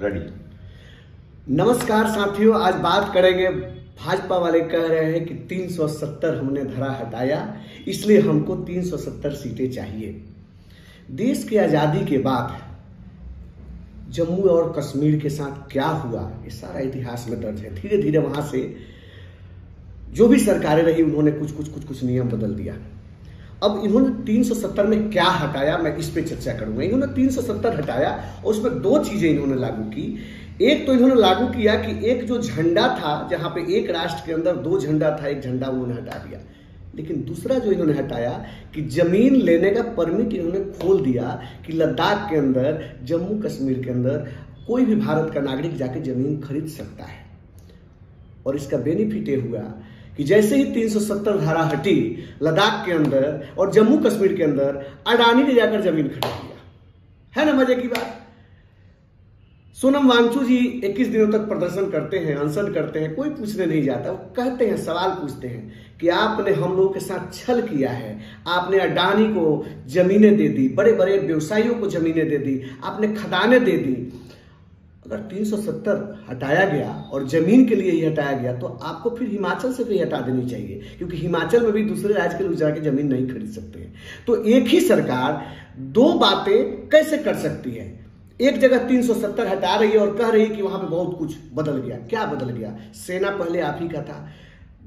Ready. नमस्कार साथियों, आज बात करेंगे। भाजपा वाले कह रहे हैं कि 370 हमने धरा हटाया, इसलिए हमको 370 सीटें चाहिए। देश की आजादी के बाद जम्मू और कश्मीर के साथ क्या हुआ, ये सारा इतिहास में दर्ज है। धीरे धीरे वहां से जो भी सरकारें रही, उन्होंने कुछ नियम बदल दिया। अब इन्होंने 370 में क्या हटाया, मैं इस पे चर्चा करूंगा। इन्होंने 370 हटाया और उसमें दो चीजें इन्होंने लागू की। एक तो इन्होंने लागू किया कि एक जो झंडा था, जहां पे एक राष्ट्र के अंदर दो झंडा था, एक झंडा उन्होंने हटा दिया। लेकिन दूसरा जो इन्होंने हटाया कि जमीन लेने का परमिट इन्होंने खोल दिया कि लद्दाख के अंदर, जम्मू कश्मीर के अंदर कोई भी भारत का नागरिक जाके जमीन खरीद सकता है। और इसका बेनिफिट ये हुआ कि जैसे ही 370 धारा हटी लद्दाख के अंदर और जम्मू कश्मीर के अंदर, अडानी ने जाकर जमीन खरीद लिया। है ना मजे की बात। सोनम वांगचुक जी 21 दिनों तक प्रदर्शन करते हैं, अनशन करते हैं, कोई पूछने नहीं जाता। वो कहते हैं, सवाल पूछते हैं कि आपने हम लोगों के साथ छल किया है, आपने अडानी को जमीनें दे दी, बड़े बड़े व्यवसायियों को जमीनें दे दी, आपने खदानें दे दी। अगर 370 हटाया गया और जमीन के लिए ही हटाया गया, तो आपको फिर हिमाचल से भी हटा देनी चाहिए, क्योंकि हिमाचल में भी दूसरे राज्य के लोग जाके जमीन नहीं खरीद सकते हैं। तो एक ही सरकार दो बातें कैसे कर सकती है? एक जगह 370 हटा रही है और कह रही है कि वहां पे बहुत कुछ बदल गया। क्या बदल गया? सेना पहले आप ही का था,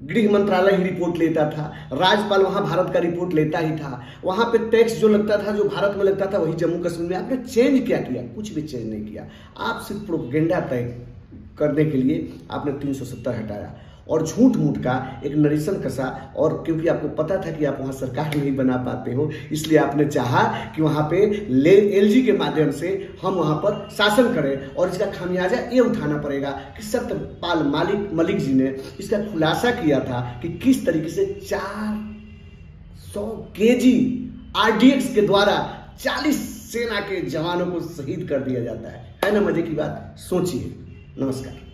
गृह मंत्रालय ही रिपोर्ट लेता था, राज्यपाल वहां भारत का रिपोर्ट लेता ही था, वहां पे टैक्स जो लगता था, जो भारत में लगता था, वही जम्मू कश्मीर में। आपने चेंज क्या किया? कुछ भी चेंज नहीं किया। आप सिर्फ प्रोपेगेंडा तय करने के लिए आपने 370 हटाया और झूठ मूठ का एक नरेशन कसा। और क्योंकि आपको पता था कि आप वहां सरकार नहीं बना पाते हो, इसलिए आपने चाहा कि वहां पे एलजी के माध्यम से हम वहां पर शासन करें। और इसका खामियाजा ये उठाना पड़ेगा कि सत्यपाल मलिक जी ने इसका खुलासा किया था कि किस तरीके से 400 केजी आरडीएक्स के द्वारा 40 सेना के जवानों को शहीद कर दिया जाता है। ना मजे की बात? सोचिए। नमस्कार।